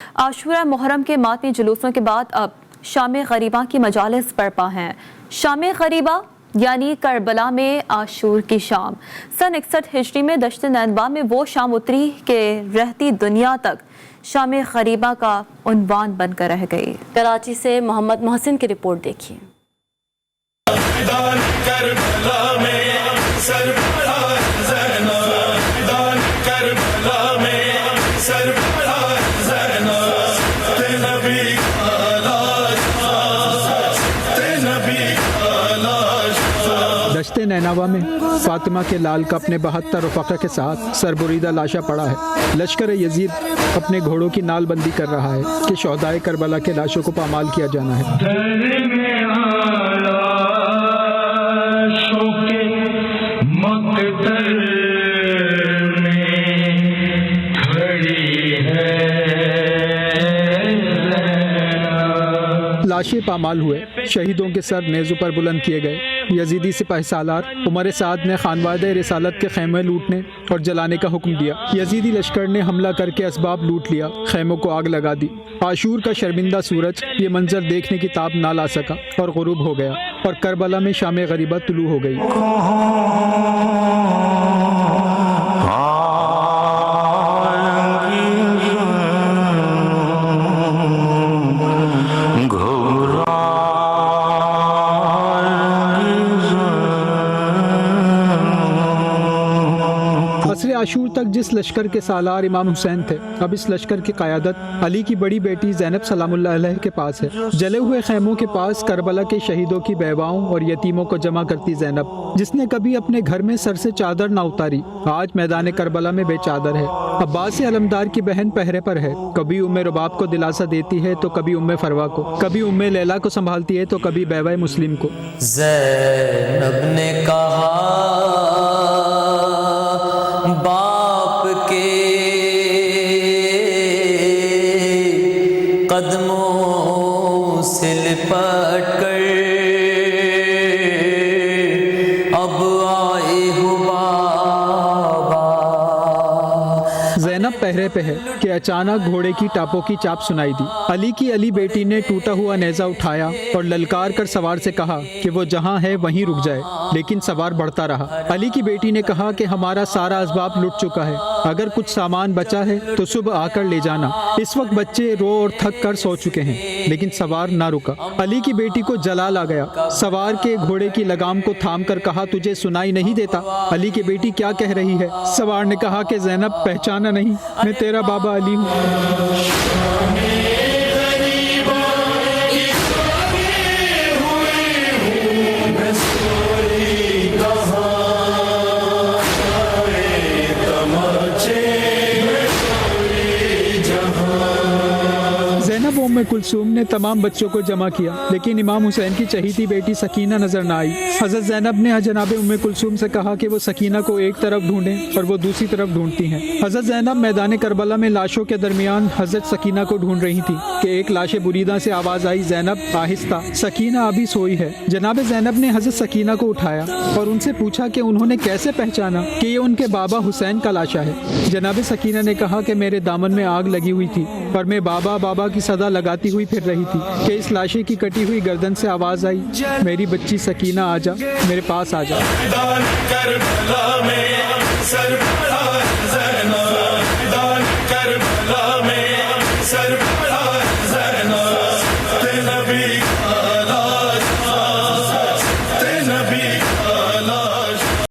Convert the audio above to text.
عاشورہ محرم کے ماتمی جلوسوں کے بعد اب شام غریبہ کی مجالس برپا ہیں۔ شام غریبہ یعنی کربلا میں عاشور کی شام۔ سن 61 ہجری میں دشت نینوا میں وہ شام اتری کہ رہتی دنیا تک شام غریبہ کا عنوان بن کر رہ گئی۔ کراچی سے محمد محسن کی رپورٹ دیکھیے۔ دشت نینوا میں فاطمہ کے لال کا اپنے 72 رفقا کے ساتھ سربریدہ لاشا پڑا ہے۔ لشکر یزید اپنے گھوڑوں کی نال بندی کر رہا ہے کہ شہدائے کربلا کے لاشوں کو پامال کیا جانا ہے۔ لاشیں پامال ہوئے، شہیدوں کے سر نیزوں پر بلند کیے گئے۔ یزیدی سپاہی سالار عمر سعد نے خانوادہ رسالت کے خیمے لوٹنے اور جلانے کا حکم دیا۔ یزیدی لشکر نے حملہ کر کے اسباب لوٹ لیا، خیموں کو آگ لگا دی۔ عاشور کا شرمندہ سورج یہ منظر دیکھنے کی تاب نہ لا سکا اور غروب ہو گیا، اور کربلا میں شام غریبہ طلوع ہو گئی۔ عاشور تک جس لشکر کے سالار امام حسین تھے، اب اس لشکر کی قیادت علی کی بڑی بیٹی زینب سلام اللہ علیہ کے پاس ہے۔ جلے ہوئے خیموں کے پاس کربلا کے شہیدوں کی بیواؤں اور یتیموں کو جمع کرتی زینب، جس نے کبھی اپنے گھر میں سر سے چادر نہ اتاری، آج میدان کربلا میں بے چادر ہے۔ عباس علمدار کی بہن پہرے پر ہے، کبھی ام رباب کو دلاسا دیتی ہے تو کبھی ام فروا کو، کبھی ام لیلا کو سنبھالتی ہے تو کبھی بیوہ مسلم کو۔ زینب نے کہا باپ کے قدموں سے لپٹ کر اب آئے ہو بابا۔ زینب پہرے پہ ہے کہ اچانک گھوڑے کی ٹاپوں کی چاپ سنائی دی۔ علی کی علی بیٹی نے ٹوٹا ہوا نیزہ اٹھایا اور للکار کر سوار سے کہا کہ وہ جہاں ہے وہیں رک جائے، لیکن سوار بڑھتا رہا۔ علی کی بیٹی نے کہا کہ ہمارا سارا اسباب لٹ چکا ہے، اگر کچھ سامان بچا ہے تو صبح آ کر لے جانا۔ اس وقت بچے رو اور تھک کر سو چکے ہیں، لیکن سوار نہ رکا۔ علی کی بیٹی کو جلال آ گیا، سوار کے گھوڑے کی لگام کو تھام کر کہا تجھے سنائی نہیں دیتا؟ علی کی بیٹی کیا کہہ رہی ہے؟ سوار نے کہا کہ زینب پہچانا نہیں، میں تیرا بابا علی ہوں۔ زینب ام کلثوم نے تمام بچوں کو جمع کیا، لیکن امام حسین کی چہیتی بیٹی سکینہ نظر نہ آئی۔ حضرت زینب نے جناب ام کلثوم سے کہا کہ وہ سکینہ کو ایک طرف ڈھونڈیں اور وہ دوسری طرف ڈھونڈتی ہیں۔ حضرت زینب میدان کربلا میں لاشوں کے درمیان حضرت سکینہ کو ڈھونڈ رہی تھی کہ ایک لاش بریدہ سے آواز آئی، زینب آہستہ، سکینہ ابھی سوئی ہے۔ جناب زینب نے حضرت سکینہ کو اٹھایا اور ان سے پوچھا کہ انہوں نے کیسے پہچانا کہ یہ ان کے بابا حسین کا لاشا ہے۔ جناب سکینہ نے کہا کہ میرے دامن میں آگ لگی ہوئی تھی اور میں بابا بابا کی صدا لگاتی ہوئی پھر رہی تھی کہ اس لاشے کی کٹی ہوئی گردن سے آواز آئی، میری بچی سکینہ آ جا، میرے پاس آ جا۔ کربلا میں